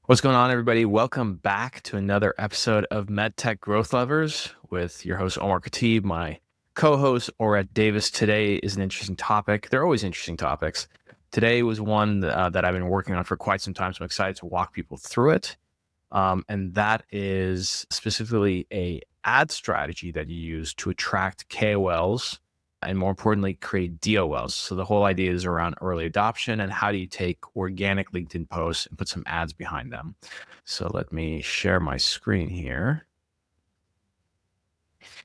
What's going on, everybody? Welcome back to another episode of MedTech Growth Levers with your host, Omar Khatib. My co-host, Orette Davis. Today is an interesting topic. They're always interesting topics. Today was one that I've been working on for quite some time, so I'm excited to walk people through it. And that is specifically a ad strategy that you use to attract KOLs and, more importantly, create DOLs. So the whole idea is around early adoption and how do you take organic LinkedIn posts and put some ads behind them. So let me share my screen here.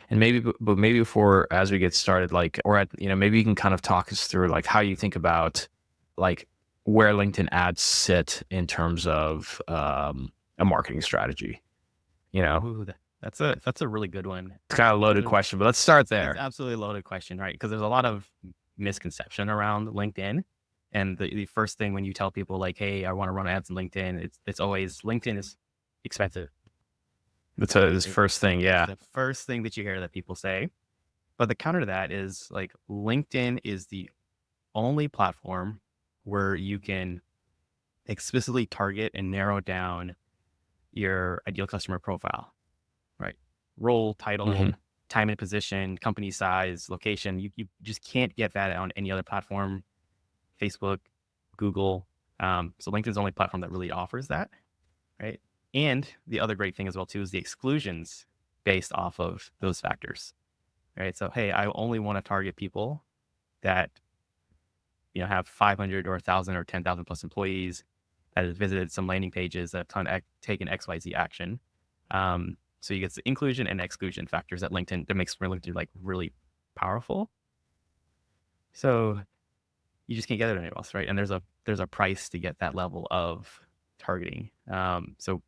And maybe before, as we get started, maybe you can kind of talk us through like how you think about like where LinkedIn ads sit in terms of a marketing strategy. Ooh, that's a really good one. It's kind of a loaded question, but let's start there. It's absolutely a loaded question, right? Because there's a lot of misconception around LinkedIn. And the first thing when you tell people like, hey, I want to run ads on LinkedIn, it's always LinkedIn is expensive. That's this first thing, yeah. The first thing that you hear that people say. But the counter to that is like LinkedIn is the only platform where you can explicitly target and narrow down your ideal customer profile, right? Role, title, time and position, company size, location. You just can't get that on any other platform, Facebook, Google. So LinkedIn's the only platform that really offers that, right? And the other great thing as well too is the exclusions based off of those factors, right? So, hey, I only want to target people that, have 500 or 1,000 or 10,000 plus employees that have visited some landing pages that have taken XYZ action. So you get the inclusion and exclusion factors that makes LinkedIn like really powerful. So you just can't get it anywhere else, right? And there's a price to get that level of targeting. So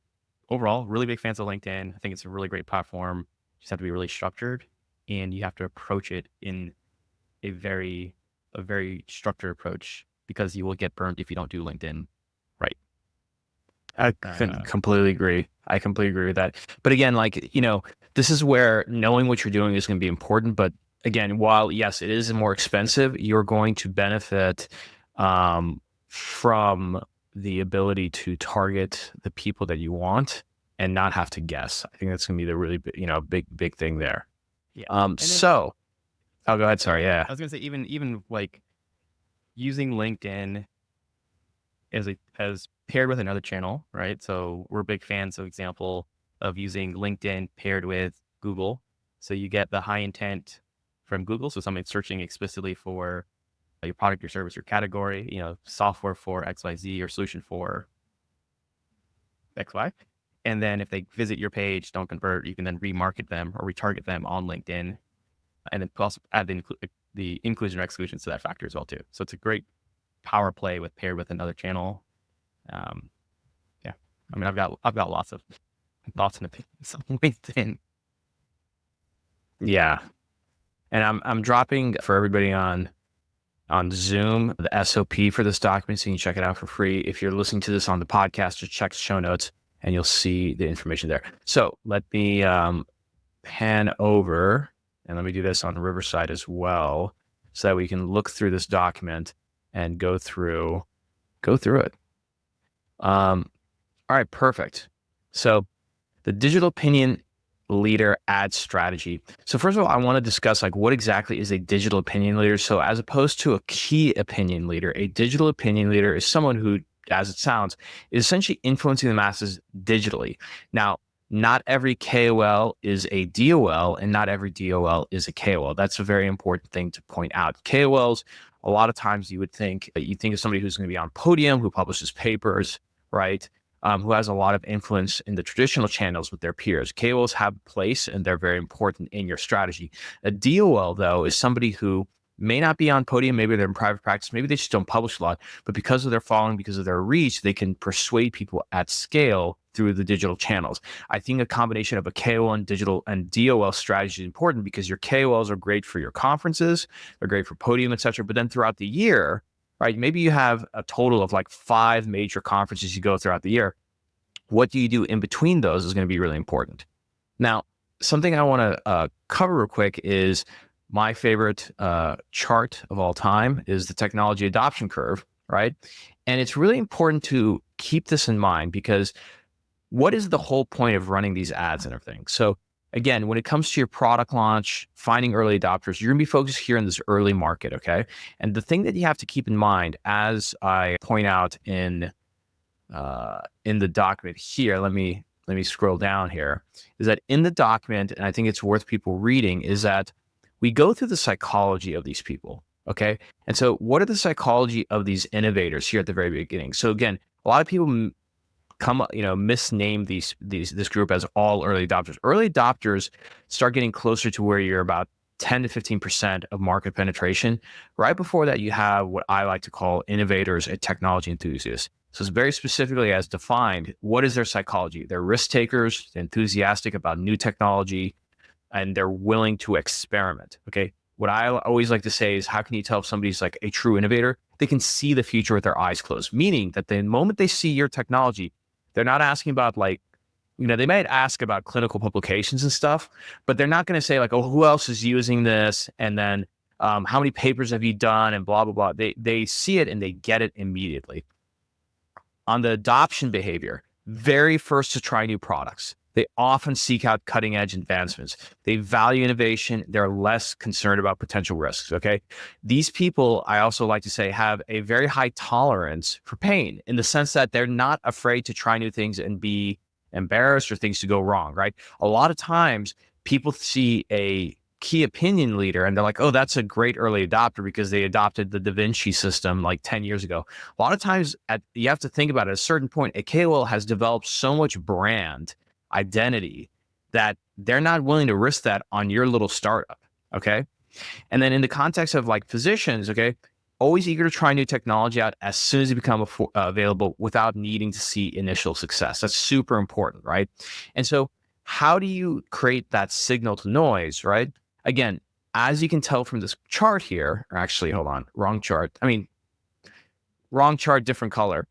overall, really big fans of LinkedIn. I think it's a really great platform. You just have to be really structured, and you have to approach it in a very structured approach, because you will get burned if you don't do LinkedIn right. I completely agree. I completely agree with that. But again, this is where knowing what you're doing is going to be important. But again, while yes, it is more expensive, you're going to benefit from the ability to target the people that you want and not have to guess. I think that's going to be the really big thing there. Yeah. Oh, go ahead. Sorry. Yeah. I was going to say even like using LinkedIn as paired with another channel, right? So we're big fans, for example, of using LinkedIn paired with Google. So you get the high intent from Google. So somebody searching explicitly for your product, your service, your category, software for XYZ or solution for XY. And then if they visit your page, don't convert, you can then remarket them or retarget them on LinkedIn. And then also add the inclusion or exclusion to that factor as well too. So it's a great power play paired with another channel. Yeah, I mean, I've got lots of thoughts and opinions on LinkedIn. Yeah, and I'm dropping for everybody on Zoom the SOP for this document, so you can check it out for free. If you're listening to this on the podcast, just check the show notes and you'll see the information there. So let me pan over, and let me do this on Riverside as well, so that we can look through this document and go through it. All right, perfect. So the digital opinion leader ad strategy. So first of all, I want to discuss what exactly is a digital opinion leader. So as opposed to a key opinion leader, a digital opinion leader is someone who, as it sounds, is essentially influencing the masses digitally. Now, not every KOL is a DOL, and not every DOL is a KOL. That's a very important thing to point out. KOLs, a lot of times you think of somebody who's going to be on podium, who publishes papers, right? Who has a lot of influence in the traditional channels with their peers. KOLs have a place, and they're very important in your strategy. A DOL, though, is somebody who may not be on podium, maybe they're in private practice, maybe they just don't publish a lot, but because of their following, because of their reach, they can persuade people at scale through the digital channels. I think a combination of a KOL and digital and DOL strategy is important, because your KOLs are great for your conferences, they're great for podium, etc. But then throughout the year, right, maybe you have a total of 5 major conferences you go throughout the year. What do you do in between those is going to be really important. Now, something I want to cover real quick is my favorite chart of all time is the technology adoption curve, right? And it's really important to keep this in mind, because what is the whole point of running these ads and everything? So again, when it comes to your product launch, finding early adopters, you're gonna be focused here in this early market, okay? And the thing that you have to keep in mind, as I point out in the document here, let me scroll down here, is that in the document, and I think it's worth people reading, is that we go through the psychology of these people, okay? And so what are the psychology of these innovators here at the very beginning? So again, a lot of people misname this group as all early adopters. Early adopters start getting closer to where you're about 10 to 15% of market penetration. Right before that, you have what I like to call innovators and technology enthusiasts. So it's very specifically as defined, what is their psychology? They're risk takers, enthusiastic about new technology, and they're willing to experiment. Okay. What I always like to say is, how can you tell if somebody's like a true innovator? They can see the future with their eyes closed, meaning that the moment they see your technology, they're not asking about they might ask about clinical publications and stuff, but they're not going to say like, oh, who else is using this? And then how many papers have you done? And blah, blah, blah. They see it and they get it immediately. On the adoption behavior, very first to try new products. They often seek out cutting edge advancements. They value innovation. They're less concerned about potential risks. Okay. These people, I also like to say, have a very high tolerance for pain, in the sense that they're not afraid to try new things and be embarrassed or things to go wrong. Right. A lot of times people see a key opinion leader and they're like, oh, that's a great early adopter because they adopted the Da Vinci system like 10 years ago. A lot of times you have to think about it, at a certain point, a KOL has developed so much brand identity that they're not willing to risk that on your little startup. Okay. And then in the context of like physicians, okay, always eager to try new technology out as soon as it becomes available without needing to see initial success. That's super important, right? And so how do you create that signal to noise, right? Again, as you can tell from this chart here, or actually, hold on, wrong chart. Wrong chart, different color.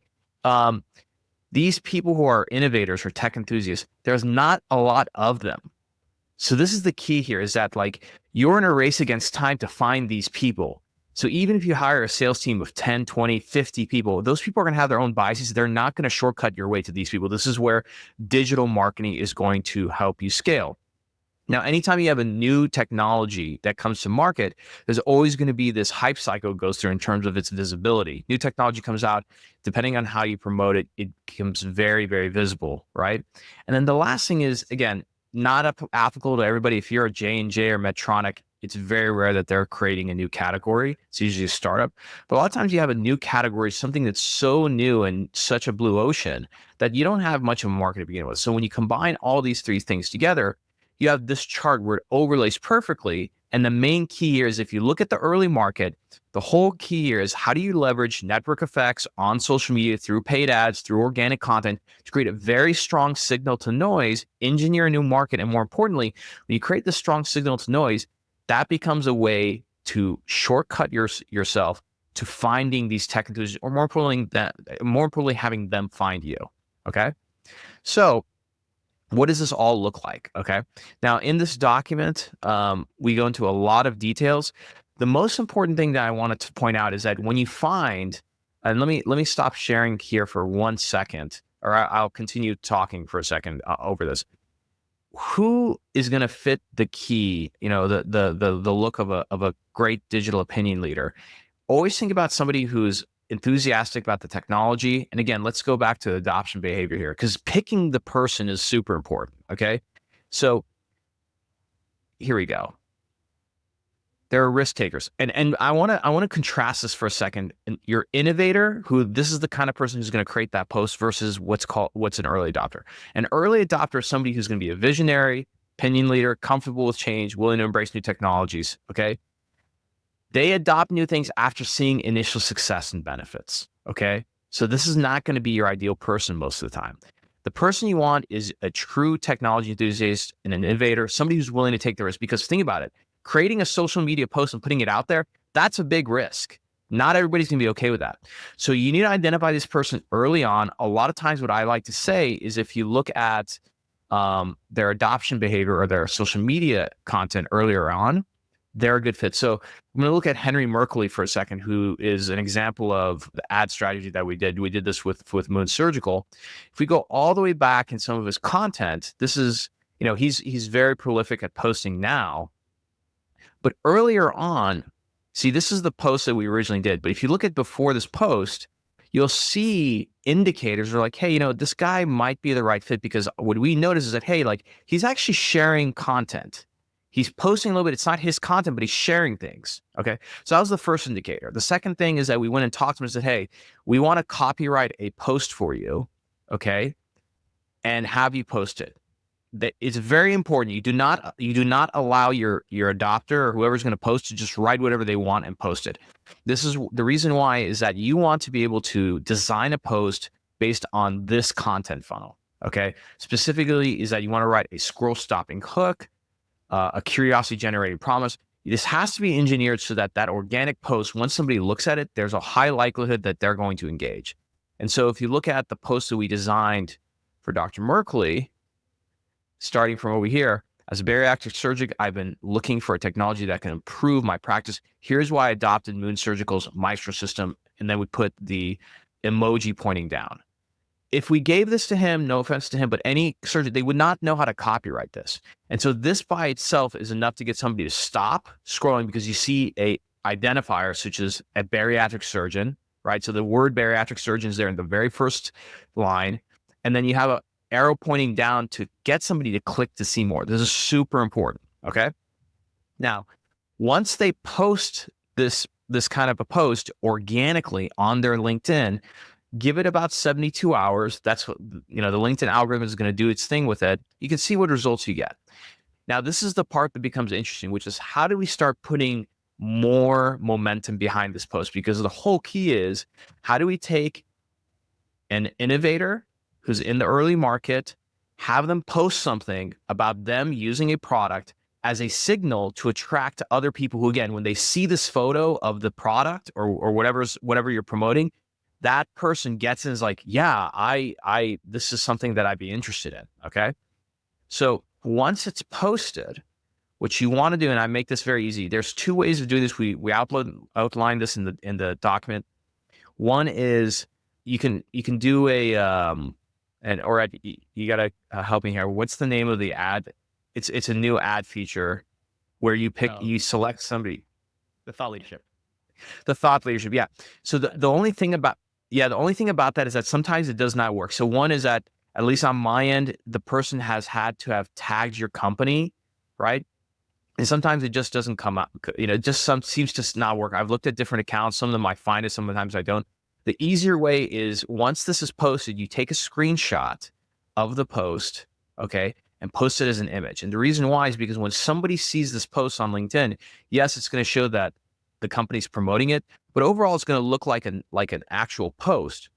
These people who are innovators or tech enthusiasts, there's not a lot of them. So this is the key here, is that like you're in a race against time to find these people. So even if you hire a sales team of 10, 20, 50 people, those people are going to have their own biases. They're not going to shortcut your way to these people. This is where digital marketing is going to help you scale. Now, anytime you have a new technology that comes to market, there's always going to be this hype cycle goes through in terms of its visibility. New technology comes out, depending on how you promote it, it becomes very, very visible, right? And then the last thing is, again, not applicable to everybody. If you're a J&J or Medtronic, it's very rare that they're creating a new category. It's usually a startup. But a lot of times you have a new category, something that's so new and such a blue ocean that you don't have much of a market to begin with. So when you combine all these three things together, you have this chart where it overlays perfectly. And the main key here is, if you look at the early market, the whole key here is, how do you leverage network effects on social media through paid ads, through organic content, to create a very strong signal to noise, engineer a new market, and more importantly, when you create this strong signal to noise, that becomes a way to shortcut yourself to finding these tech enthusiasts, or more importantly, having them find you. Okay, so what does this all look like? Okay. Now, in this document, we go into a lot of details. The most important thing that I wanted to point out is that when you find, and let me stop sharing here for 1 second, or I'll continue talking for a second over this. Who is going to fit the key? The look of a great digital opinion leader. Always think about somebody who's enthusiastic about the technology. And again, let's go back to adoption behavior here, because picking the person is super important. Okay. So here we go. There are risk takers. And I want to contrast this for a second. And your innovator, this is the kind of person who's going to create that post, versus what's an early adopter. An early adopter is somebody who's going to be a visionary, opinion leader, comfortable with change, willing to embrace new technologies. Okay. They adopt new things after seeing initial success and benefits. Okay. So this is not going to be your ideal person most of the time. The person you want is a true technology enthusiast and an innovator, somebody who's willing to take the risk. Because think about it, creating a social media post and putting it out there, that's a big risk. Not everybody's going to be okay with that. So you need to identify this person early on. A lot of times what I like to say is, if you look at their adoption behavior or their social media content earlier on, they're a good fit. So I'm going to look at Henry Merkley for a second, who is an example of the ad strategy that we did. We did this with Moon Surgical. If we go all the way back in some of his content, this is, he's very prolific at posting now. But earlier on, see, this is the post that we originally did. But if you look at before this post, you'll see indicators are like, hey, this guy might be the right fit, because what we notice is that, hey, like, he's actually sharing content. He's posting a little bit. It's not his content, but he's sharing things. Okay. So that was the first indicator. The second thing is that we went and talked to him and said, hey, we want to copyright a post for you. Okay. And have you post it. That it's very important. You do not allow your adopter or whoever's going to post to just write whatever they want and post it. This is the reason why, is that you want to be able to design a post based on this content funnel. Okay. Specifically is that you want to write a scroll stopping hook, a curiosity generating promise. This has to be engineered so that organic post, once somebody looks at it, there's a high likelihood that they're going to engage. And so if you look at the post that we designed for Dr. Merkley, starting from over here, as a bariatric surgeon, I've been looking for a technology that can improve my practice. Here's why I adopted Moon Surgical's Maestro system. And then we put the emoji pointing down. If we gave this to him, no offense to him, but any surgeon, they would not know how to copyright this. And so this by itself is enough to get somebody to stop scrolling, because you see a identifier such as a bariatric surgeon, right? So the word bariatric surgeon is there in the very first line. And then you have a arrow pointing down to get somebody to click to see more. This is super important. Okay. Now, once they post this kind of a post organically on their LinkedIn, give it about 72 hours. That's what, the LinkedIn algorithm is going to do its thing with it. You can see what results you get. Now, this is the part that becomes interesting, which is how do we start putting more momentum behind this post? Because the whole key is, how do we take an innovator who's in the early market, have them post something about them using a product as a signal to attract other people who, again, when they see this photo of the product or whatever you're promoting, that person gets and is like, yeah, this is something that I'd be interested in. Okay. So once it's posted, what you want to do, and I make this very easy, there's two ways of doing this. We outline this in the document. One is you can do you gotta help me here. What's the name of the ad? It's a new ad feature where you select somebody. The thought leadership. The thought leadership, yeah. So the only thing about that is that sometimes it does not work. So one is that, at least on my end, the person has had to have tagged your company, right? And sometimes it just doesn't come up. Seems to not work. I've looked at different accounts. Some of them I find it, sometimes I don't. The easier way is, once this is posted, you take a screenshot of the post, okay, and post it as an image. And the reason why is because when somebody sees this post on LinkedIn, yes, it's going to show that the company's promoting it, but overall it's going to look like an actual post.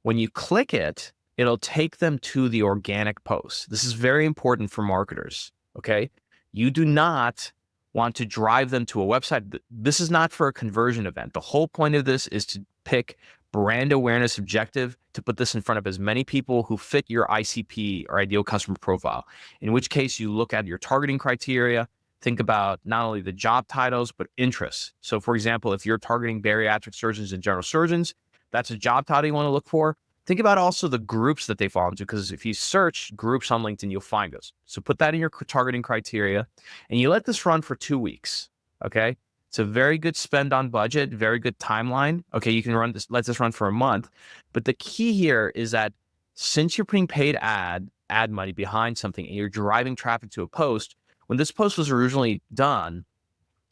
When you click it, it'll take them to the organic post. This is very important for marketers, okay? You do not want to drive them to a website. This is not for a conversion event. The whole point of this is to pick brand awareness objective, to put this in front of as many people who fit your ICP or ideal customer profile, in which case you look at your targeting criteria, think about not only the job titles, but interests. So for example, if you're targeting bariatric surgeons and general surgeons, that's a job title you want to look for. Think about also the groups that they fall into, because if you search groups on LinkedIn, you'll find those. So put that in your targeting criteria, and you let this run for 2 weeks, okay? It's a very good spend on budget, very good timeline. Okay, you can let this run for a month. But the key here is that, since you're putting paid ad money behind something and you're driving traffic to a post, when this post was originally done,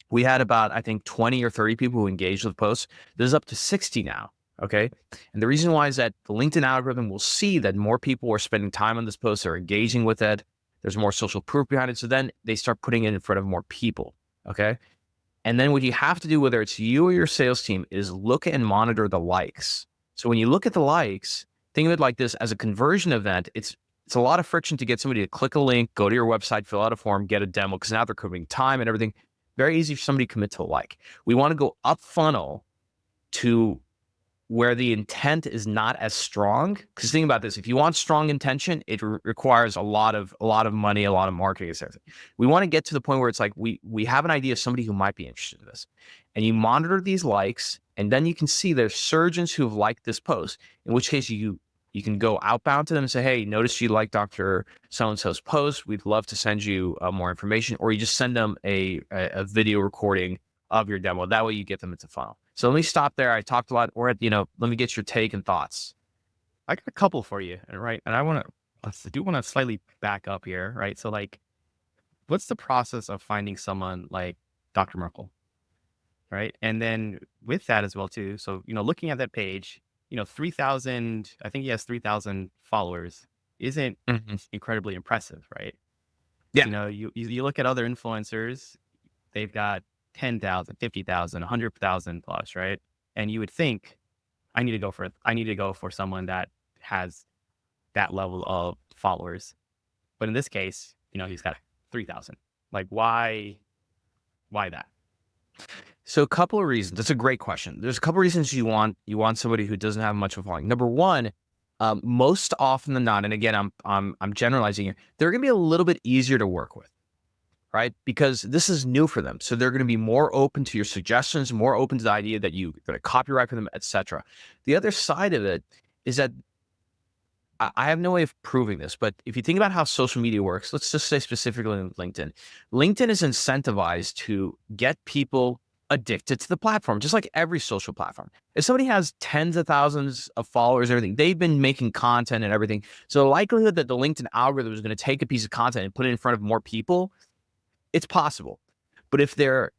we had about, I think, 20 or 30 people who engaged with the post. There's up to 60 now. Okay. And the reason why is that the LinkedIn algorithm will see that more people are spending time on this post, they're engaging with it. There's more social proof behind it. So then they start putting it in front of more people. Okay. And then what you have to do, whether it's you or your sales team, is look and monitor the likes. So when you look at the likes, think of it like this: as a conversion event, it's a lot of friction to get somebody to click a link, go to your website, fill out a form, get a demo, because now they're committing time and everything. Very easy for somebody to commit to a like. We want to go up funnel to where the intent is not as strong. Because think about this: if you want strong intention, it requires a lot of money, a lot of marketing, etc. We want to get to the point where it's like we have an idea of somebody who might be interested in this, and you monitor these likes, and then you can see there's surgeons who have liked this post. In which case, you can go outbound to them and say, "Hey, notice you like Dr. So-and-so's post. We'd love to send you more information," or you just send them a video recording of your demo. That way you get them into funnel. So let me stop there. I talked a lot. Let me get your take and thoughts. I got a couple for you, right? And I do want to slightly back up here, right? So like, what's the process of finding someone like Dr. Merkel, right? And then with that as well too. So, looking at that page, 3,000, I think he has 3,000 followers isn't Mhm. incredibly impressive, right? Yeah. You look at other influencers, they've got 10,000, 50,000, 100,000 plus, right? And you would think I need to go for someone that has that level of followers. But in this case, he's got 3,000. Like why that? So a couple of reasons. That's a great question. There's a couple of reasons you want somebody who doesn't have much of a following. Number one, most often than not, and again, I'm generalizing here, they're going to be a little bit easier to work with, right? Because this is new for them, so they're going to be more open to your suggestions, more open to the idea that you're going to copyright for them, etc. The other side of it is that I have no way of proving this, but if you think about how social media works, let's just say specifically in LinkedIn. LinkedIn is incentivized to get people addicted to the platform, just like every social platform. If somebody has tens of thousands of followers, everything, they've been making content and everything. So the likelihood that the LinkedIn algorithm is going to take a piece of content and put it in front of more people, it's possible. But if they're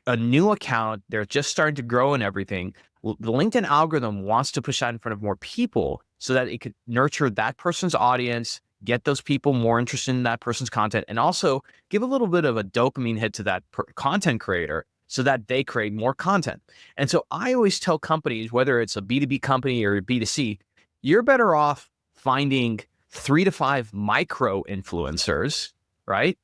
a new account, they're just starting to grow and everything. The LinkedIn algorithm wants to push that in front of more people so that it could nurture that person's audience, get those people more interested in that person's content, and also give a little bit of a dopamine hit to that content creator so that they create more content. And so I always tell companies, whether it's a B2B company or a B2C, you're better off finding 3 to 5 micro influencers, right?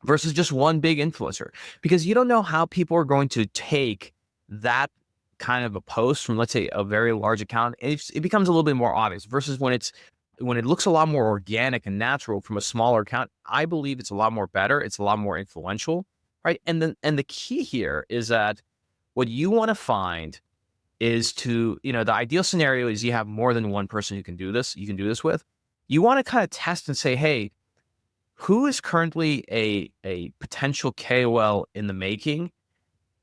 Versus just one big influencer, because you don't know how people are going to take that kind of a post from, let's say, a very large account. It becomes a little bit more obvious versus when it looks a lot more organic and natural from a smaller account. I believe it's a lot more better. It's a lot more influential, right? And the key here is that what you want to find is the ideal scenario is you have more than one person who can do this. You can do this with. You want to kind of test and say, hey, who is currently a potential KOL in the making,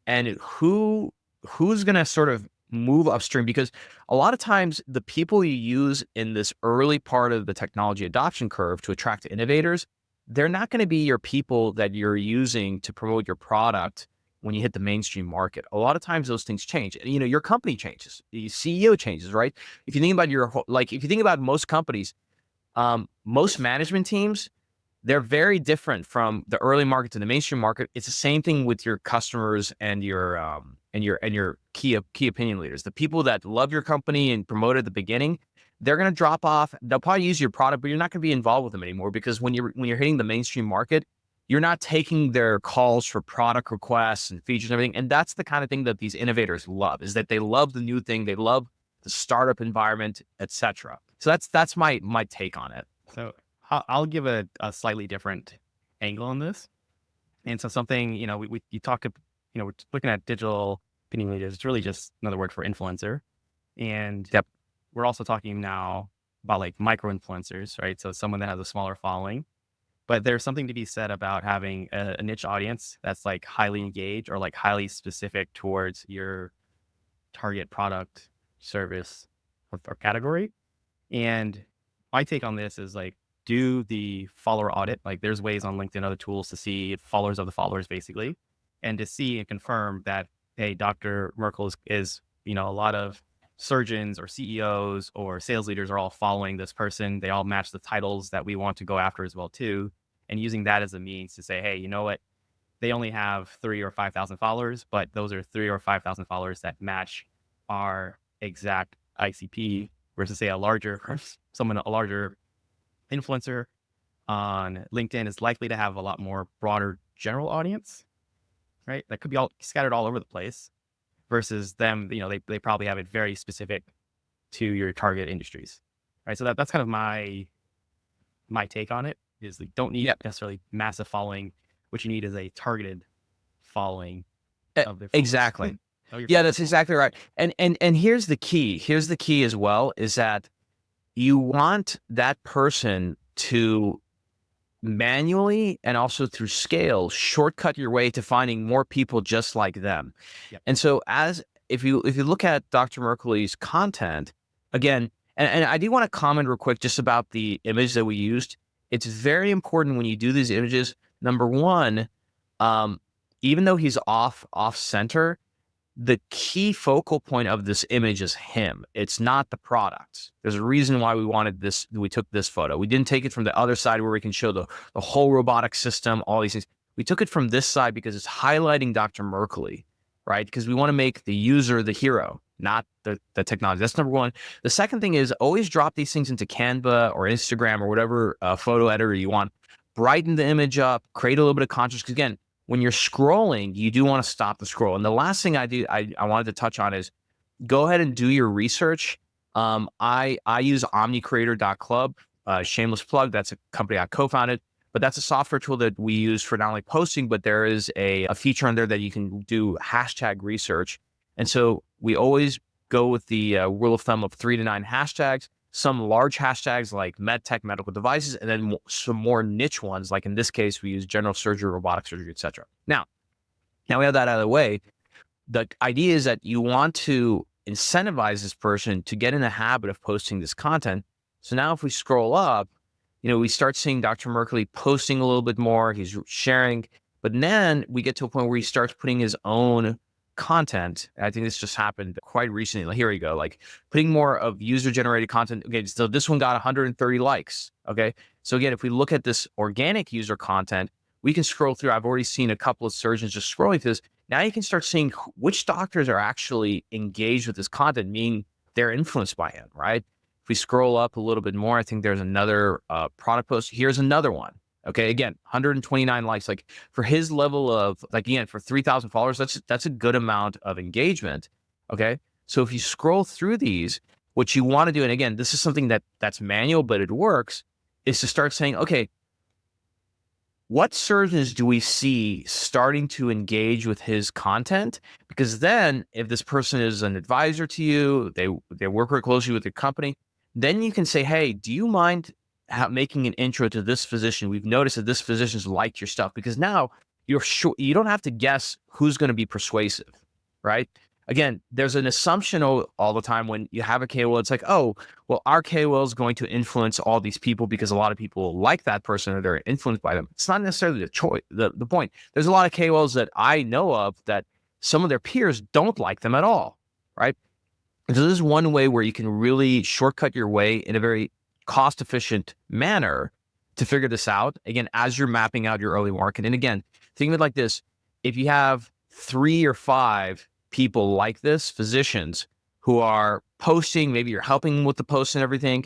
and who's going to sort of move upstream? Because a lot of times the people you use in this early part of the technology adoption curve to attract innovators, they're not going to be your people that you're using to promote your product when you hit the mainstream market. A lot of times those things change. Your company changes, the CEO changes, right? If you think about if you think about most companies, most management teams, they're very different from the early market to the mainstream market. It's the same thing with your customers and your key opinion leaders. The people that love your company and promote at the beginning, they're going to drop off. They'll probably use your product, but you're not going to be involved with them anymore, because when you're hitting the mainstream market, you're not taking their calls for product requests and features and everything. And that's the kind of thing that these innovators love, is that they love the new thing, they love the startup environment, etc. So that's my take on it. So I'll give a slightly different angle on this. And so something, you talk, we're looking at digital opinion leaders. It's really just another word for influencer. And Yep. we're also talking now about like micro influencers, right? So someone that has a smaller following, but there's something to be said about having a niche audience that's like highly engaged or like highly specific towards your target product, service, or category. And my take on this is like, do the follower audit. Like there's ways on LinkedIn, other tools to see followers of the followers basically, and to see and confirm that, hey, Dr. Merkel is a lot of surgeons or CEOs or sales leaders are all following this person. They all match the titles that we want to go after as well too. And using that as a means to say, hey, you know what? They only have 3 or 5,000 followers, but those are 3 or 5,000 followers that match our exact ICP versus say a larger influencer on LinkedIn is likely to have a lot more broader general audience, right? That could be all scattered all over the place. versus them, they probably have it very specific to your target industries. Right. So that's kind of my take on it is like, don't need Yeah, necessarily massive following. What you need is a targeted following of their followers. exactly. Of your Yeah, that's followers. exactly right. And here's the key. Here's the key as well is that you want that person to manually and also through scale shortcut your way to finding more people just like them. Yep. And so as if you look at Dr. Merkley's content again, and I do want to comment real quick just about the image that we used. It's very important when you do these images. Number one, um, even though he's off center, the key focal point of this image is him. It's not the product. There's a reason why we took this photo. We didn't take it from the other side where we can show the whole robotic system, all these things. We took it from this side because it's highlighting Dr. Merkley, right? Because we want to make the user the hero, not the technology. That's number one. The second thing is always drop these things into Canva or Instagram or whatever photo editor you want. Brighten the image up, create a little bit of contrast. Because again, when you're scrolling, you do want to stop the scroll. And the last thing I wanted to touch on is go ahead and do your research. I use omnicreator.club, shameless plug. That's a company I co-founded, but that's a software tool that we use for not only posting, but there is a feature on there that you can do hashtag research. And so we always go with the rule of thumb of 3 to 9 hashtags. Some large hashtags like medtech, medical devices, and then some more niche ones. Like in this case, we use general surgery, robotic surgery, etc. Now we have that out of the way. The idea is that you want to incentivize this person to get in the habit of posting this content. So now if we scroll up, we start seeing Dr. Merkley posting a little bit more. He's sharing, but then we get to a point where he starts putting his own content. I think this just happened quite recently. Here we go. Like putting more of user generated content. Okay. So this one got 130 likes. Okay. So again, if we look at this organic user content, we can scroll through. I've already seen a couple of surgeons just scrolling through this. Now you can start seeing which doctors are actually engaged with this content, meaning they're influenced by him, right? If we scroll up a little bit more, I think there's another product post. Here's another one. Okay, again, 129 likes. Like for his level of, like again, for 3,000 followers, that's a good amount of engagement. Okay, so if you scroll through these, what you want to do, and again, this is something that's manual, but it works, is to start saying, okay, what surgeons do we see starting to engage with his content? Because then if this person is an advisor to you, they work very closely with your company, then you can say, hey, do you mind making an intro to this physician? We've noticed that this physician's liked your stuff, because now you're sure you don't have to guess who's going to be persuasive, right? Again, there's an assumption all the time when you have a KOL. It's like, oh, well, our KOL is going to influence all these people because a lot of people like that person or they're influenced by them. It's not necessarily the choice. The point. There's a lot of KOLs that I know of that some of their peers don't like them at all, right? And so this is one way where you can really shortcut your way in a very cost-efficient manner to figure this out. Again, as you're mapping out your early market. And again, think of it like this. If you have 3 or 5 people like this, physicians who are posting, maybe you're helping with the posts and everything.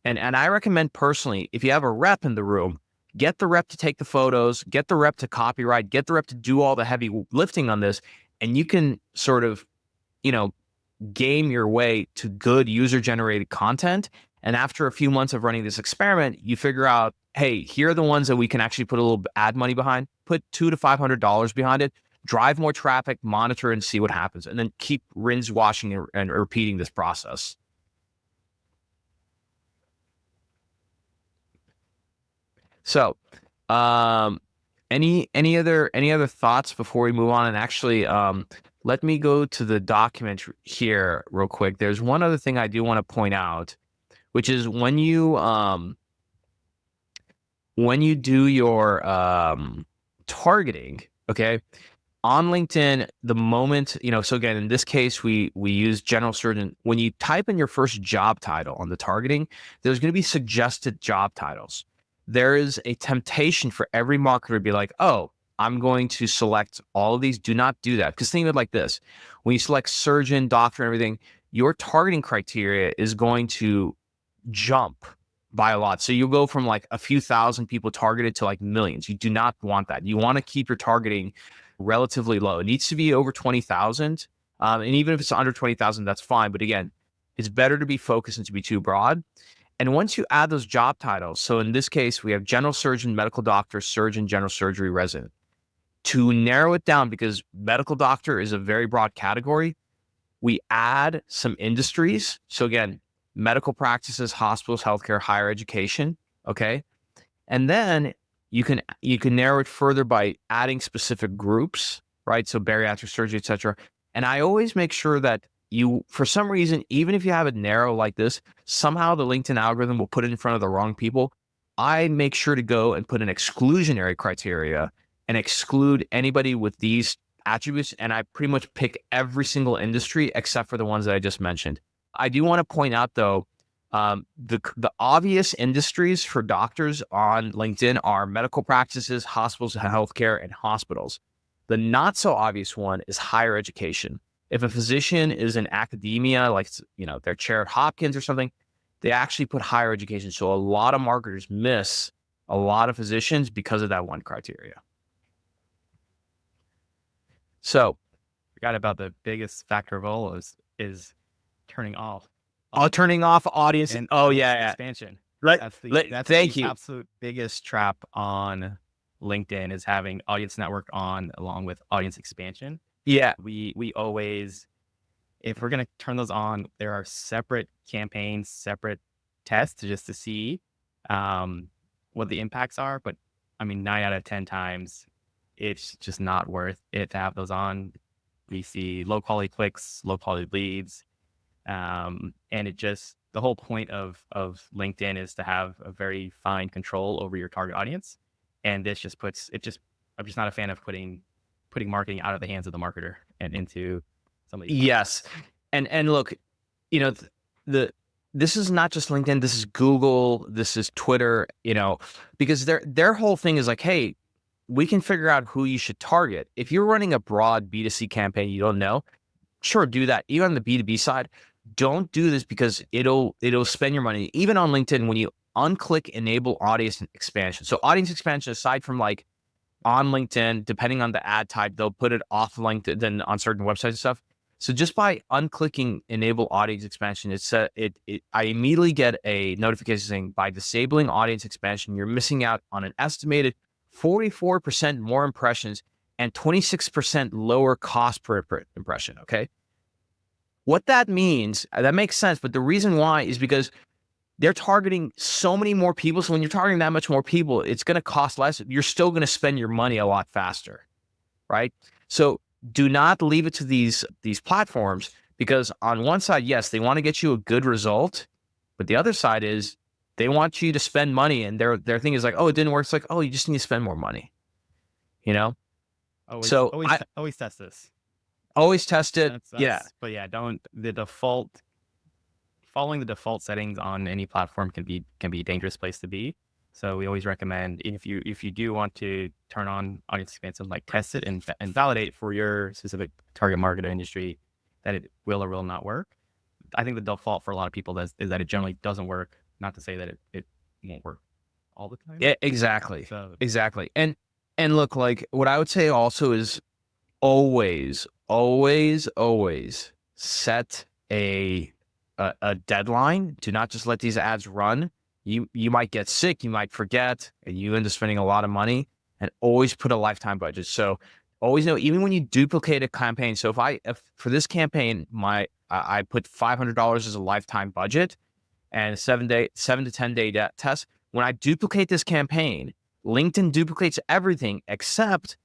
And I recommend personally, if you have a rep in the room, get the rep to take the photos, get the rep to copyright, get the rep to do all the heavy lifting on this. And you can sort of, game your way to good user generated content. And after a few months of running this experiment, you figure out, hey, here are the ones that we can actually put a little ad money behind, put $200 to $500 behind it, drive more traffic, monitor and see what happens, and then keep rinse, washing, and repeating this process. So, any other thoughts before we move on? And actually, let me go to the document here real quick. There's one other thing I do want to point out, which is when you do your targeting, okay, on LinkedIn, the moment, so again, in this case, we use general surgeon. When you type in your first job title on the targeting, there's going to be suggested job titles. There is a temptation for every marketer to be like, oh, I'm going to select all of these. Do not do that. Because think of it like this. When you select surgeon, doctor, and everything, your targeting criteria is going to jump by a lot. So you'll go from like a few thousand people targeted to like millions. You do not want that. You want to keep your targeting relatively low. It needs to be over 20,000. And even if it's under 20,000, that's fine. But again, it's better to be focused than to be too broad. And once you add those job titles, so in this case, we have general surgeon, medical doctor, surgeon, general surgery resident. To narrow it down, because medical doctor is a very broad category, we add some industries. So again, medical practices, hospitals, healthcare, higher education. Okay. And then you can narrow it further by adding specific groups, right? So bariatric surgery, et cetera. And I always make sure that you, for some reason, even if you have it narrow like this, somehow the LinkedIn algorithm will put it in front of the wrong people. I make sure to go and put an exclusionary criteria and exclude anybody with these attributes. And I pretty much pick every single industry except for the ones that I just mentioned. I do want to point out though, the obvious industries for doctors on LinkedIn are medical practices, hospitals, healthcare, and hospitals. The not so obvious one is higher education. If a physician is in academia, like, their chair at Hopkins or something, they actually put higher education. So a lot of marketers miss a lot of physicians because of that one criteria. So, Forgot about the biggest factor of all is turning off. Turning off audience. And yeah. expansion. Right. That's Thank the you. absolute biggest trap on LinkedIn is having audience network on along with audience expansion. Yeah. We always, if we're going to turn those on, there are separate campaigns, separate tests just to see what the impacts are. But I mean, 9 out of 10 times, it's just not worth it to have those on. We see low quality clicks, low quality leads. And it just, the whole point of LinkedIn is to have a very fine control over your target audience. And this just puts it just, I'm just not a fan of putting marketing out of the hands of the marketer and into somebody. Yes. And look, this is not just LinkedIn, this is Google, this is Twitter, because their whole thing is like, hey, we can figure out who you should target. If you're running a broad B2C campaign you don't know, sure, do that. Even on the B2B side, don't do this because it'll spend your money. Even on LinkedIn, when you unclick enable audience expansion. So audience expansion, aside from like on LinkedIn, depending on the ad type, they'll put it off LinkedIn on certain websites and stuff. So just by unclicking enable audience expansion, I immediately get a notification saying by disabling audience expansion, you're missing out on an estimated 44% more impressions and 26% lower cost per impression. Okay. What that means, that makes sense. But the reason why is because they're targeting so many more people. So when you're targeting that much more people, it's going to cost less. You're still going to spend your money a lot faster. Right. So do not leave it to these platforms, because on one side, yes, they want to get you a good result. But the other side is they want you to spend money, and their thing is like, oh, it didn't work. It's like, oh, you just need to spend more money. Always, So always test this. Always test it. Yeah. But yeah, following the default settings on any platform can be a dangerous place to be. So we always recommend, if you do want to turn on audience expansion, like test it and validate for your specific target market or industry that it will or will not work. I think the default for a lot of people is that it generally doesn't work. Not to say that it won't work all the time. Yeah, exactly. So, exactly. And look, like what I would say also is always set a deadline. Do not just let these ads run. You might get sick, you might forget, and you end up spending a lot of money. And always put a lifetime budget. So always know, even when you duplicate a campaign. So if for this campaign, I put $500 as a lifetime budget and a 7 to 10 day test. When I duplicate this campaign, LinkedIn duplicates everything except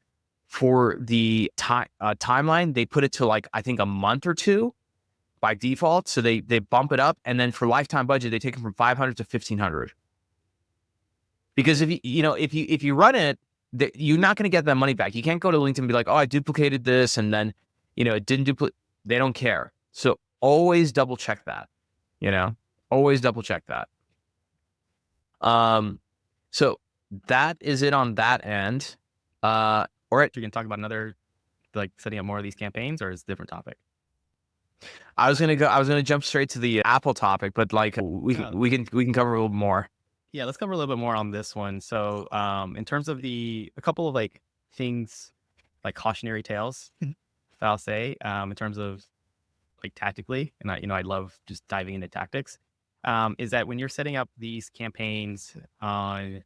for the timeline. They put it to like, I think a month or two by default. So they bump it up. And then for lifetime budget, they take it from 500 to 1,500. Because if you run it, you're not going to get that money back. You can't go to LinkedIn and be like, oh, I duplicated this. And then, it didn't duplicate. They don't care. So always double check that, always double check that. So that is it on that end. Or you can talk about another, like setting up more of these campaigns, or is it a different topic? I was gonna jump straight to the Apple topic, but like we can cover a little more. Yeah, let's cover a little bit more on this one. So, in terms of a couple of like things, like cautionary tales that I'll say in terms of like tactically, and I love just diving into tactics, is that when you're setting up these campaigns on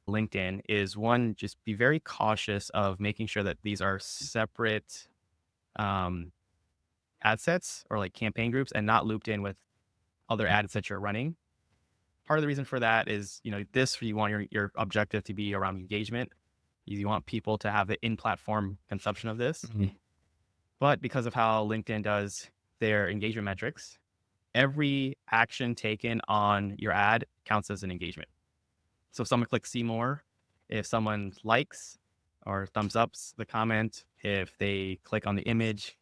LinkedIn, is one, just be very cautious of making sure that these are separate um, ad sets or like campaign groups and not looped in with other ads that you're running. Part of the reason for that is, this, you want your objective to be around engagement. You want people to have the in-platform consumption of this. Mhm. But because of how LinkedIn does their engagement metrics, every action taken on your ad counts as an engagement. So if someone clicks see more, if someone likes or thumbs ups the comment, if they click on the image,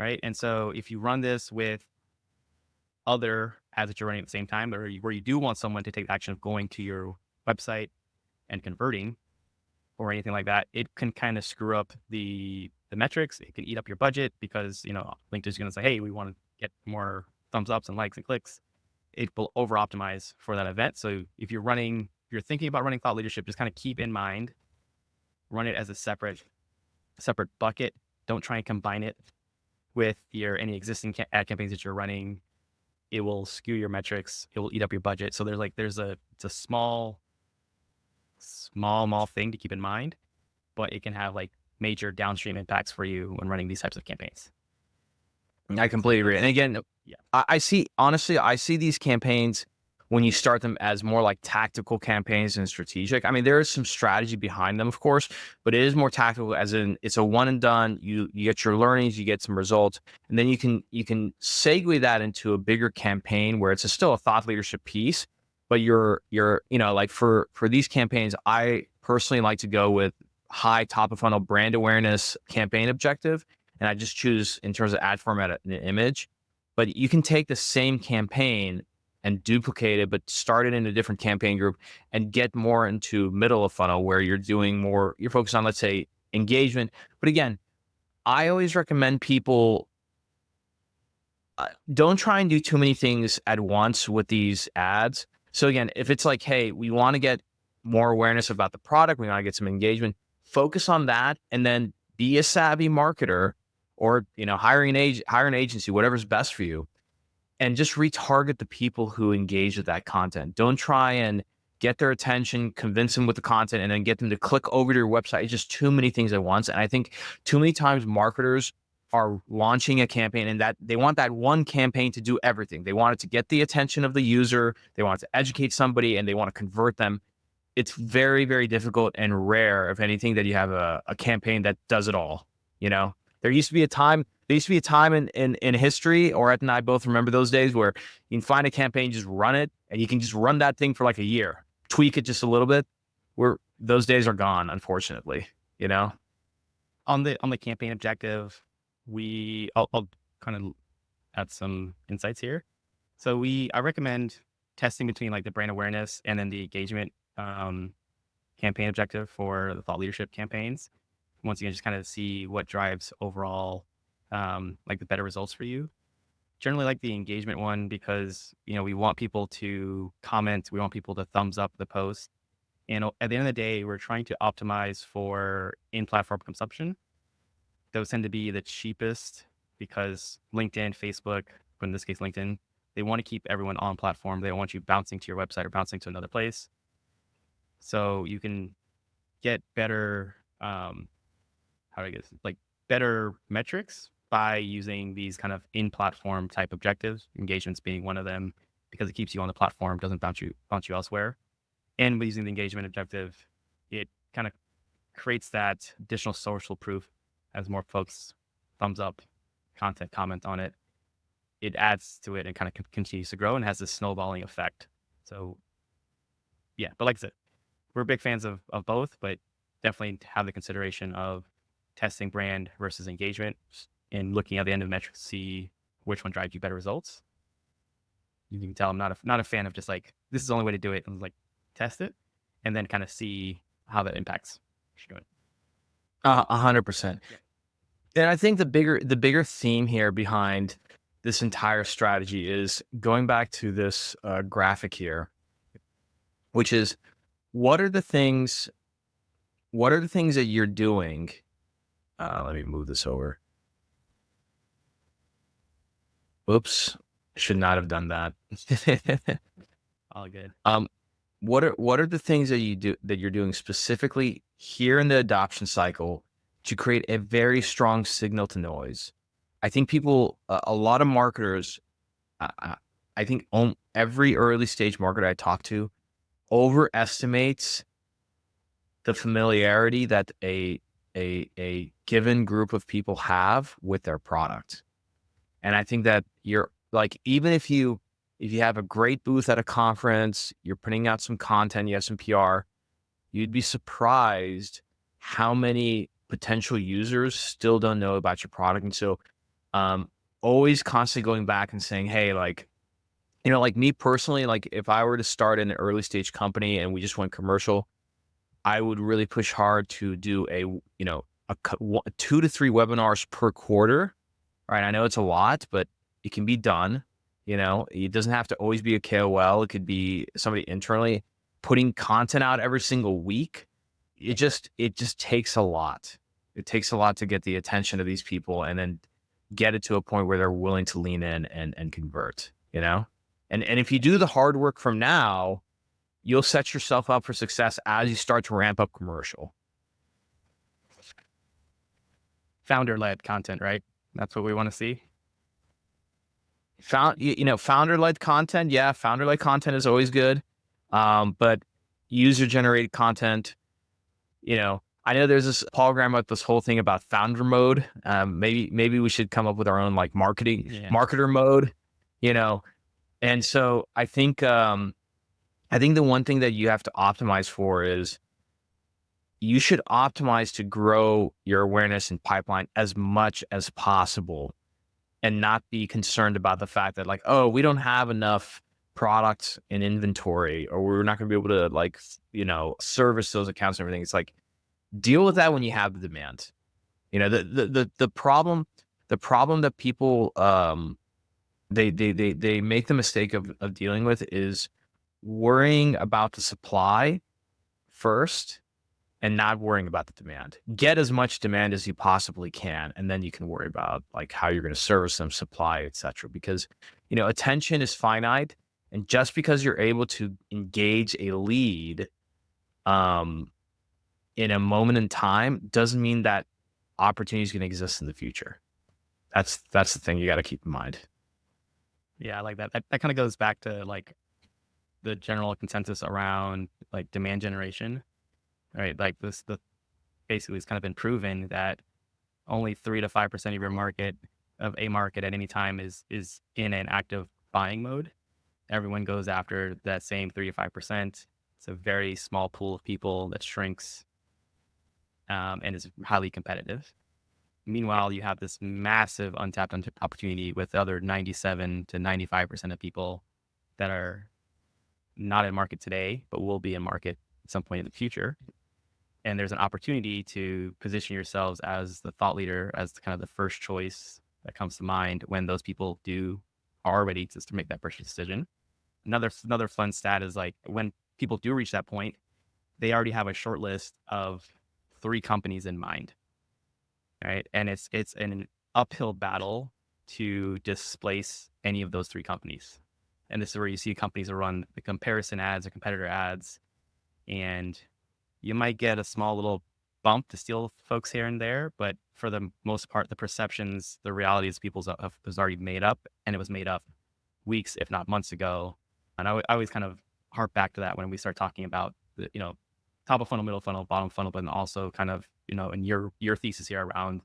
right? And so if you run this with other ads that you're running at the same time, where you do want someone to take the action of going to your website and converting or anything like that, it can kind of screw up the metrics. It can eat up your budget because, LinkedIn's going to say, hey, we want to get more thumbs ups and likes and clicks. It will over optimize for that event. So if you're thinking about running thought leadership, just kind of keep in mind, run it as a separate bucket. Don't try and combine it with any existing ad campaigns that you're running. It will skew your metrics. It will eat up your budget. So it's a small thing to keep in mind, but it can have like major downstream impacts for you when running these types of campaigns. I completely agree. And again, Yeah. I see, honestly, I see these campaigns when you start them as more like tactical campaigns and strategic. I mean, there is some strategy behind them, of course, but it is more tactical, as in it's a one and done. You get your learnings, you get some results, and then you can segue that into a bigger campaign where it's still a thought leadership piece, but you're like for these campaigns, I personally like to go with high top of funnel brand awareness campaign objective, and I just choose in terms of ad format an image. But you can take the same campaign and duplicate it, but start it in a different campaign group and get more into middle of funnel where you're focused on, let's say, engagement. But again, I always recommend people don't try and do too many things at once with these ads. So again, if it's like, hey, we want to get more awareness about the product, we want to get some engagement, focus on that, and then be a savvy marketer, or hire an agency, whatever's best for you, and just retarget the people who engage with that content. Don't try and get their attention, convince them with the content, and then get them to click over to your website. It's just too many things at once. And I think too many times marketers are launching a campaign and that they want that one campaign to do everything. They want it to get the attention of the user, they want it to educate somebody, and they want to convert them. It's very, very difficult and rare, if anything, that you have a campaign that does it all. There used to be a time in history, or Ed and I both remember those days, where you can find a campaign, just run it, and you can just run that thing for like a year, tweak it just a little bit. Those days are gone, unfortunately. On the campaign objective, I'll kind of add some insights here. So I recommend testing between like the brand awareness and then the engagement campaign objective for the thought leadership campaigns. Once again, just kind of see what drives overall like the better results for you. Generally like the engagement one because we want people to comment, we want people to thumbs up the post, and at the end of the day, we're trying to optimize for in-platform consumption. Those tend to be the cheapest because LinkedIn, Facebook, but in this case LinkedIn, they want to keep everyone on platform. They don't want you bouncing to your website or bouncing to another place. So you can get better better metrics by using these kind of in-platform type objectives, engagements being one of them, because it keeps you on the platform, doesn't bounce you elsewhere. And by using the engagement objective, it kind of creates that additional social proof as more folks thumbs up content, comment on it. It adds to it and kind of continues to grow and has this snowballing effect. So yeah, but like I said, we're big fans of both, but definitely have the consideration of testing brand versus engagement and looking at the end of the metrics to see which one drives you better results. You can tell I'm not a fan of just like, this is the only way to do it, and like test it and then kind of see how that impacts what you're doing. 100%. And I think the bigger theme here behind this entire strategy is going back to this graphic here, which is what are the things that you're doing? Let me move this over. Oops, should not have done that. All good. What are the things that you're doing specifically here in the adoption cycle to create a very strong signal to noise? I think people, a lot of marketers, I think every early stage marketer I talk to overestimates the familiarity that a given group of people have with their product. And I think that you're like, even if you have a great booth at a conference, you're putting out some content, you have some PR, you'd be surprised how many potential users still don't know about your product. And so always constantly going back and saying, hey, like, like me personally, like if I were to start an early stage company and we just went commercial, I would really push hard to do a 2 to 3 webinars per quarter. Right. I know it's a lot, but it can be done. It doesn't have to always be a KOL. It could be somebody internally putting content out every single week. It just takes a lot. It takes a lot to get the attention of these people and then get it to a point where they're willing to lean in and convert, and if you do the hard work from now, you'll set yourself up for success as you start to ramp up commercial. Founder-led content, right? That's what we want to see. Founder-led content. Yeah. Founder-led content is always good. But user-generated content, I know there's this Paul Graham about this whole thing about founder mode. Maybe we should come up with our own like marketer mode, And so I think the one thing that you have to optimize for is you should optimize to grow your awareness and pipeline as much as possible and not be concerned about the fact that like, oh, we don't have enough products in inventory or we're not going to be able to like, service those accounts and everything. It's like, deal with that when you have the demand. The problem that people, they make the mistake of dealing with is worrying about the supply first and not worrying about the demand. Get as much demand as you possibly can, and then you can worry about like how you're going to service them, supply, etc. Because attention is finite, and just because you're able to engage a lead in a moment in time doesn't mean that opportunity is going to exist in the future. That's the thing you got to keep in mind. Yeah, I like that. That kind of goes back to like the general consensus around like demand generation, right? Like basically it's kind of been proven that only 3 to 5% of your market of a market at any time is in an active buying mode. Everyone goes after that same 3 to 5%. It's a very small pool of people that shrinks and is highly competitive. Meanwhile, you have this massive untapped opportunity with other 97 to 95% of people that are not in market today, but will be in market at some point in the future. And there's an opportunity to position yourselves as the thought leader, as kind of the first choice that comes to mind when those people are ready to make that purchase decision. Another fun stat is like when people do reach that point, they already have a short list of 3 companies in mind, right? And it's an uphill battle to displace any of those 3 companies. And this is where you see companies that run the comparison ads or competitor ads, and you might get a small little bump to steal folks here and there, but for the most part, the perceptions, the realities people's was already made up, and it was made up weeks, if not months ago. And I always kind of harp back to that when we start talking about the, top of funnel, middle funnel, bottom funnel, but then also kind of, in your thesis here around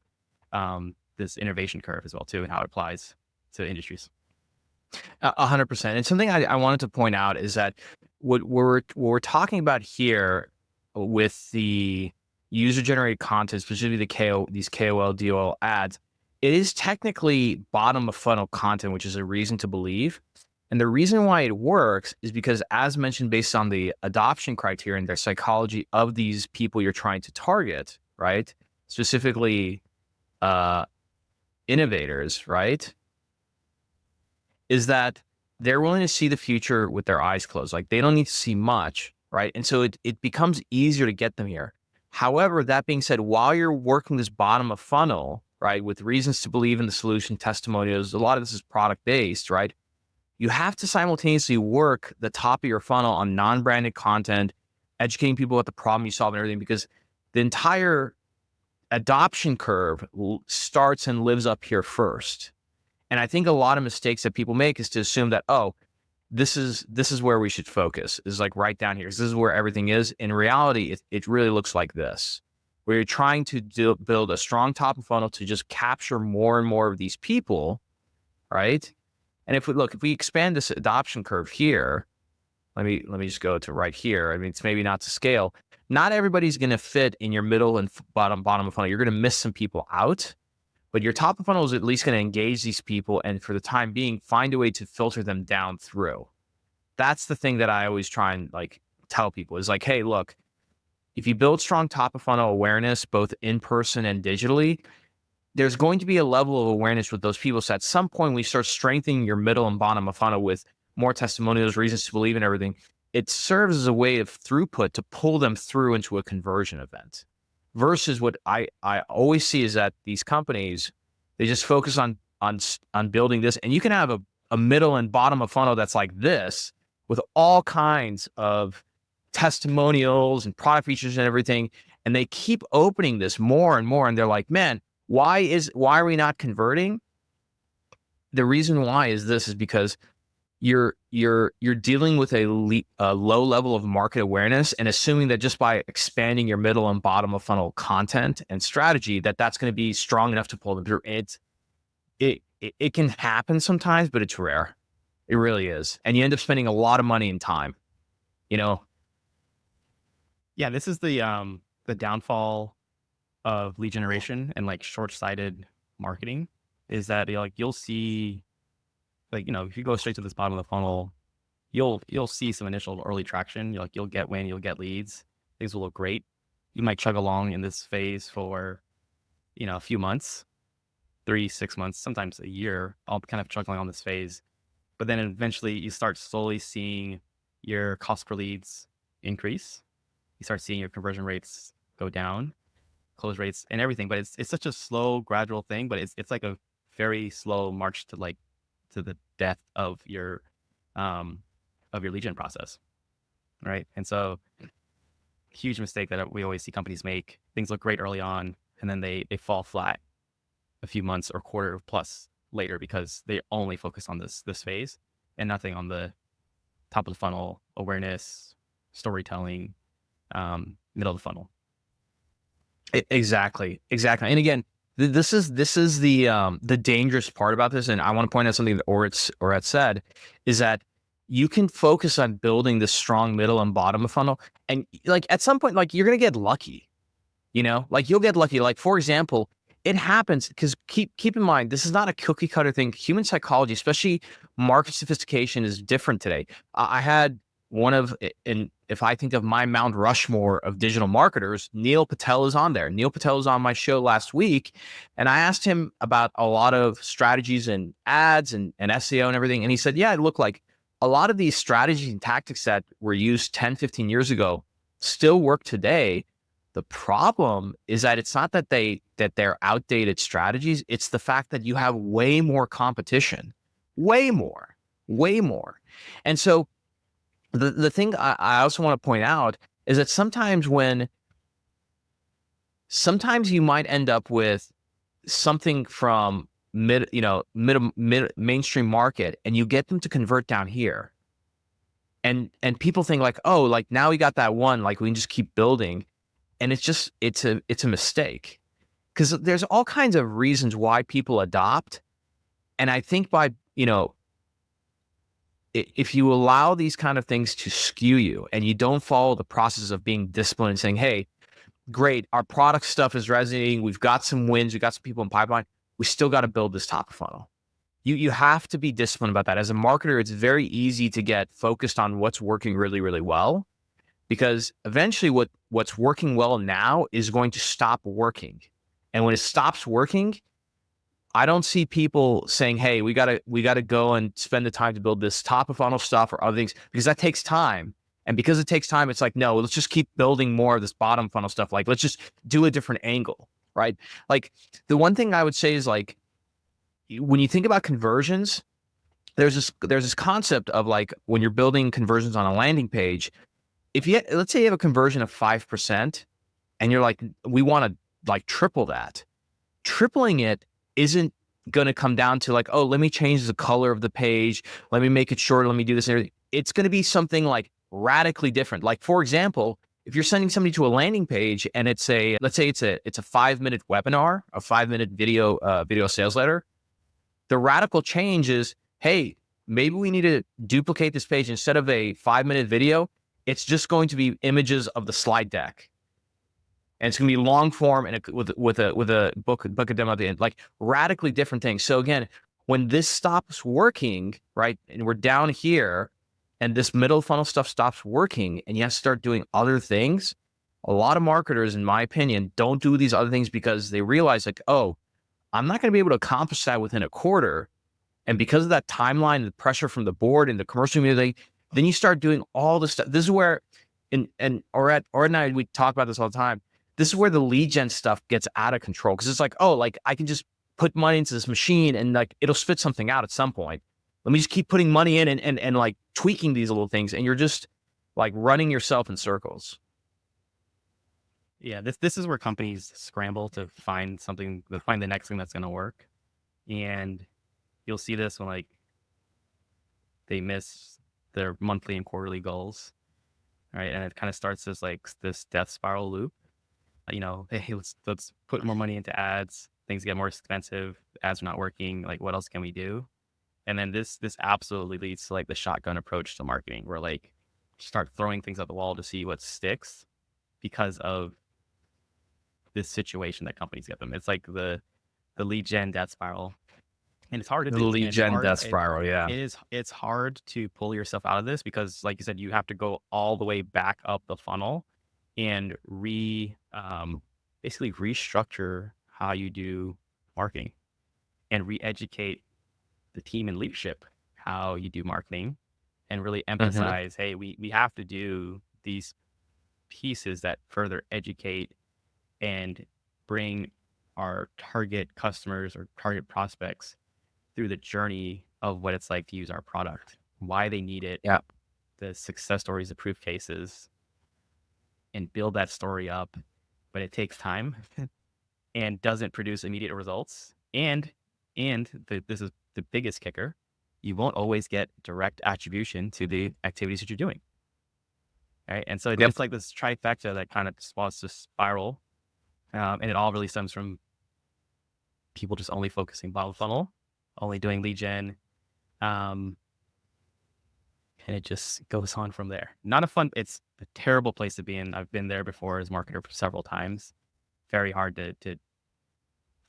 this innovation curve as well too, and how it applies to industries. 100%. And something I wanted to point out is that what we're talking about here with the user-generated content, specifically these KOL, DOL ads, it is technically bottom of funnel content, which is a reason to believe. And the reason why it works is because, as mentioned, based on the adoption criteria and their psychology of these people you're trying to target, right? Specifically, innovators, right? Is that they're willing to see the future with their eyes closed. Like they don't need to see much, right? And so it becomes easier to get them here. However, that being said, while you're working this bottom of funnel, right? With reasons to believe in the solution, testimonials, a lot of this is product based, right? You have to simultaneously work the top of your funnel on non-branded content, educating people about the problem you solve and everything, because the entire adoption curve starts and lives up here first. And I think a lot of mistakes that people make is to assume that, oh, this is where we should focus, is like right down here. This is where everything is. In reality, it really looks like this, where you're trying to build a strong top of funnel to just capture more and more of these people, right? And if we expand this adoption curve here, let me just go to right here. I mean, it's maybe not to scale. Not everybody's going to fit in your middle and bottom of funnel. You're going to miss some people out, but your top of funnel is at least going to engage these people. And for the time being, find a way to filter them down through. That's the thing that I always try and like tell people is like, hey, look, if you build strong top of funnel awareness, both in person and digitally, there's going to be a level of awareness with those people. So at some point, we start strengthening your middle and bottom of funnel with more testimonials, reasons to believe in everything. It serves as a way of throughput to pull them through into a conversion event. Versus what I always see is that these companies, they just focus on building this, and you can have a middle and bottom of funnel that's like this with all kinds of testimonials and product features and everything, and they keep opening this more and more, and they're like, man, why are we not converting? The reason why is because you're dealing with a low level of market awareness and assuming that just by expanding your middle and bottom of funnel content and strategy, that's going to be strong enough to pull them through. It can happen sometimes, but it's rare. It really is. And you end up spending a lot of money and time, you know? Yeah, this is the downfall of lead generation and like short-sighted marketing is that you'll see, like, if you go straight to this bottom of the funnel, you'll see some initial early traction. You'll get win, you'll get leads. Things will look great. You might chug along in this phase for, a few months, 3, 6 months, sometimes a year, all kind of chugging on this phase. But then eventually you start slowly seeing your cost per leads increase. You start seeing your conversion rates go down, close rates and everything. But it's such a slow, gradual thing, but it's like a very slow march to the death of your lead gen process, right? And so, huge mistake that we always see companies make. Things look great early on, and then they fall flat a few months or quarter plus later because they only focus on this phase and nothing on the top of the funnel awareness, storytelling, middle of the funnel. Exactly. And again, this is the dangerous part about this, and I want to point out something that Orit said, is that you can focus on building this strong middle and bottom of funnel, and like at some point, like you're gonna get lucky, like you'll get lucky. Like for example, it happens because keep in mind, this is not a cookie cutter thing. Human psychology, especially market sophistication, is different today. I had and if I think of my Mount Rushmore of digital marketers, Neil Patel is on there. Neil Patel was on my show last week, and I asked him about a lot of strategies and ads and SEO and everything. And he said, yeah, it looked like a lot of these strategies and tactics that were used 10, 15 years ago still work today. The problem is that it's not that they're outdated strategies. It's the fact that you have way more competition, way more. And so the thing I also want to point out is that sometimes you might end up with something from mid mainstream market, and you get them to convert down here, and people think like, oh, like now we got that one, like we can just keep building, and it's a mistake, because there's all kinds of reasons why people adopt, and I think by if you allow these kind of things to skew you and you don't follow the process of being disciplined and saying, hey, great, our product stuff is resonating, we've got some wins, we've got some people in pipeline, we still got to build this top of funnel. You have to be disciplined about that. As a marketer, it's very easy to get focused on what's working really, really well, because eventually what's working well now is going to stop working. And when it stops working, I don't see people saying, hey, we gotta go and spend the time to build this top of funnel stuff or other things, because that takes time. And because it takes time, it's like, no, let's just keep building more of this bottom funnel stuff. Like, let's just do a different angle, right? Like the one thing I would say is like, when you think about conversions, there's this concept of like when you're building conversions on a landing page, if you, let's say you have a conversion of 5% and you're like, we want to like triple that. Tripling it isn't going to come down to like, oh, let me change the color of the page. Let me make it shorter. Let me do this and everything. It's going to be something like radically different. Like, for example, if you're sending somebody to a landing page and it's a, let's say it's a 5-minute webinar, a 5-minute video sales letter, the radical change is, hey, maybe we need to duplicate this page. Instead of a 5-minute video, it's just going to be images of the slide deck. And it's going to be long form and with a book of demo at the end, like radically different things. So again, when this stops working, right, and we're down here and this middle funnel stuff stops working and you have to start doing other things, a lot of marketers, in my opinion, don't do these other things because they realize like, oh, I'm not going to be able to accomplish that within a quarter. And because of that timeline, the pressure from the board and the commercial community, then you start doing all this stuff. This is where, Orad and I, we talk about this all the time. This is where the lead gen stuff gets out of control. Cause it's like, oh, like I can just put money into this machine and like, it'll spit something out at some point. Let me just keep putting money in and like tweaking these little things. And you're just like running yourself in circles. Yeah, this is where companies scramble to find something, to find the next thing that's going to work. And you'll see this when like they miss their monthly and quarterly goals, right? And it kind of starts this death spiral loop. You know, hey, let's put more money into ads. Things get more expensive. Ads are not working. Like, what else can we do? And then this absolutely leads to like the shotgun approach to marketing, where like start throwing things at the wall to see what sticks because of this situation that companies get them. It's like the lead gen death spiral, and it's hard to do. The lead gen death spiral, yeah. It's hard to pull yourself out of this because, like you said, you have to go all the way back up the funnel and basically restructure how you do marketing and re-educate the team and leadership how you do marketing and really emphasize, hey, we have to do these pieces that further educate and bring our target customers or target prospects through the journey of what it's like to use our product, why they need it, the success stories, the proof cases, and build that story up. But it takes time and doesn't produce immediate results. And this is the biggest kicker, you won't always get direct attribution to the activities that you're doing. Right. And so it's like this trifecta that kind of spawns this spiral. And it all really stems from people just only focusing bottom funnel, only doing lead gen. And it just goes on from there. Not a fun, it's a terrible place to be in. I've been there before as a marketer several times. Very hard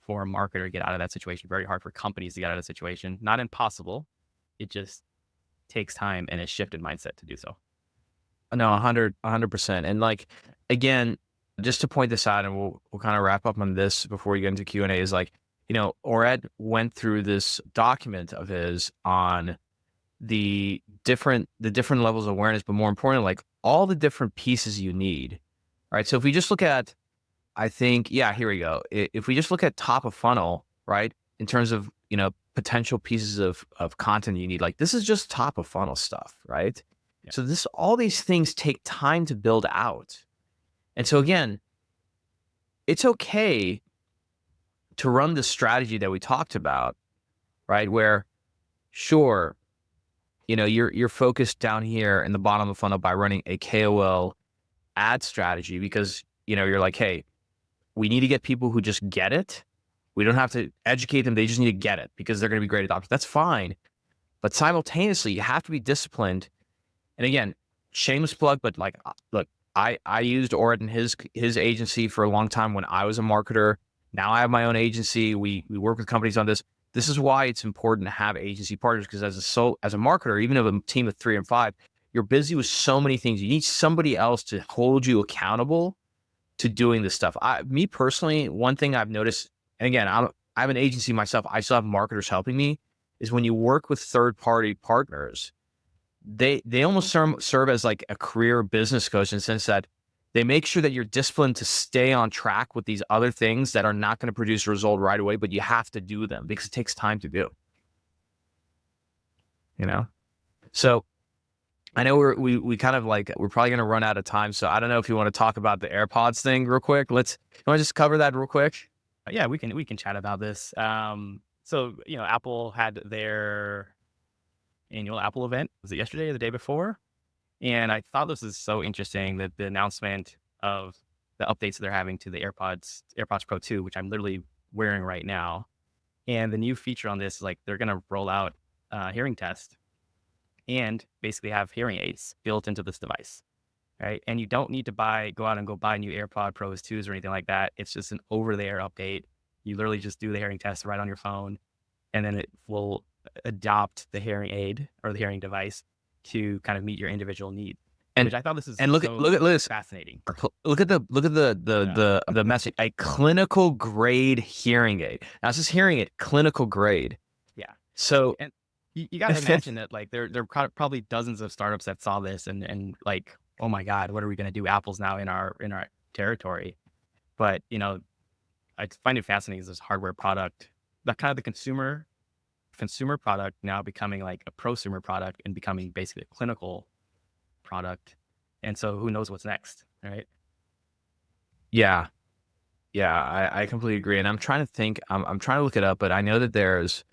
for a marketer to get out of that situation. Very hard for companies to get out of the situation. Not impossible. It just takes time and a shifted mindset to do so. No, 100%. And like, again, just to point this out, and we'll kind of wrap up on this before we get into Q&A, is like, you know, Orad went through this document of his on the different levels of awareness, but more importantly, like all the different pieces you need, right? So if we just look at, I think, here we go. If we just look at top of funnel, right, in terms of, you know, potential pieces of content you need, like this is just top of funnel stuff, right? Yeah. So all these things take time to build out. And so again, it's okay to run the strategy that we talked about, right? Where, sure, you know, you're focused down here in the bottom of the funnel by running a KOL ad strategy because, you know, you're like, hey, we need to get people who just get it. We don't have to educate them. They just need to get it because they're going to be great adopters. That's fine. But simultaneously, you have to be disciplined. And again, shameless plug, but like, look, I used Orad and his agency for a long time when I was a marketer. Now I have my own agency. We work with companies on this. This is why it's important to have agency partners, because as a marketer, even of a team of 3 and 5, you're busy with so many things. You need somebody else to hold you accountable to doing this stuff. Me personally, one thing I've noticed, and again, I have an agency myself, I still have marketers helping me, is when you work with third-party partners, they almost serve as like a career business coach in the sense that They make sure that you're disciplined to stay on track with these other things that are not going to produce a result right away, but you have to do them because it takes time to do. So I know we kind of like, we're probably going to run out of time. So I don't know if you want to talk about the AirPods thing real quick. You want to just cover that real quick? Yeah, we can chat about this. So Apple had their annual Apple event. Was it yesterday or the day before? And I thought this is so interesting, that the announcement of the updates that they're having to the AirPods Pro 2, which I'm literally wearing right now. And the new feature on this is like they're going to roll out a hearing test and basically have hearing aids built into this device, right? And you don't need to go out and buy new AirPod Pros 2s or anything like that. It's just an over-the-air update. You literally just do the hearing test right on your phone, and then it will adopt the hearing aid or the hearing device to kind of meet your individual need. Which I thought this is look at this fascinating. Look at the message: a clinical grade hearing aid. Now, it's just hearing aid, clinical grade. Yeah. So, and you got to imagine that like there are probably dozens of startups that saw this and like, oh my God, what are we going to do? Apple's now in our territory. But I find it fascinating, this hardware product, that kind of the consumer product now becoming like a prosumer product and becoming basically a clinical product. And so who knows what's next, right? Yeah, I completely agree. And I'm trying to think, I'm trying to look it up, but I know there's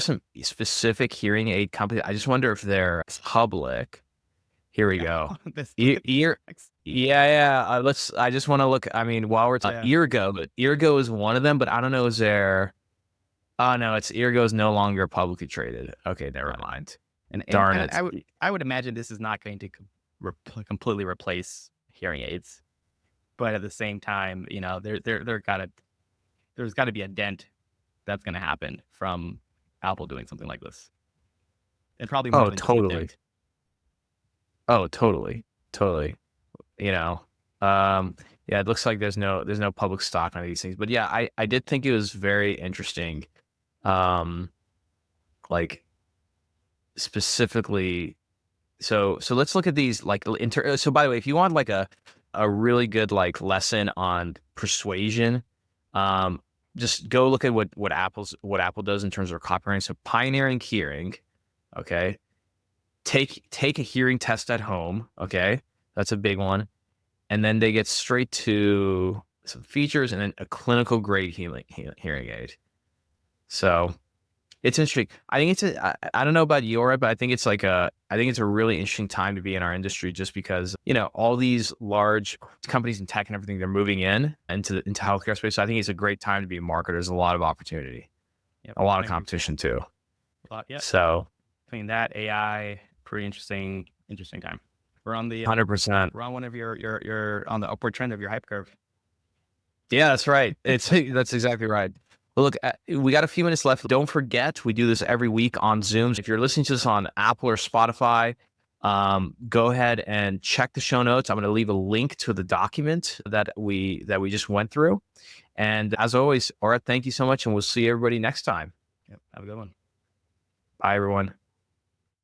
some specific hearing aid companies. I just wonder if they're public. Here we go. Yeah. I just want to look. I mean, while we're talking, Eargo is one of them, but I don't know. Is there? Oh no, Eargo is no longer publicly traded. Okay, never mind. And darn it. I would imagine this is not going to completely replace hearing aids, but at the same time, there's got to be a dent that's going to happen from Apple doing something like this, and probably more than totally. Oh, totally. Yeah, it looks like there's no public stock on these things, but yeah, I did think it was very interesting. Like specifically, so let's look at these like so by the way, if you want like a really good like lesson on persuasion, just go look at what Apple does in terms of copywriting. So pioneering hearing, okay. Take a hearing test at home, okay? That's a big one. And then they get straight to some features and then a clinical grade hearing aid. So it's interesting. I think I don't know about Europe, but I think it's a really interesting time to be in our industry, just because, all these large companies in tech and everything, they're moving into healthcare space. So I think it's a great time to be a marketer. There's a lot of opportunity, a lot of competition too. So between that, AI, pretty interesting time. We're on the 100%. We're on one of you're on the upward trend of your hype curve. Yeah, that's right. That's exactly right. Well, look, we got a few minutes left. Don't forget, we do this every week on Zoom. If you're listening to this on Apple or Spotify, go ahead and check the show notes. I'm going to leave a link to the document that we just went through. And as always, Aura, thank you so much, and we'll see everybody next time. Yep. Have a good one. Bye, everyone.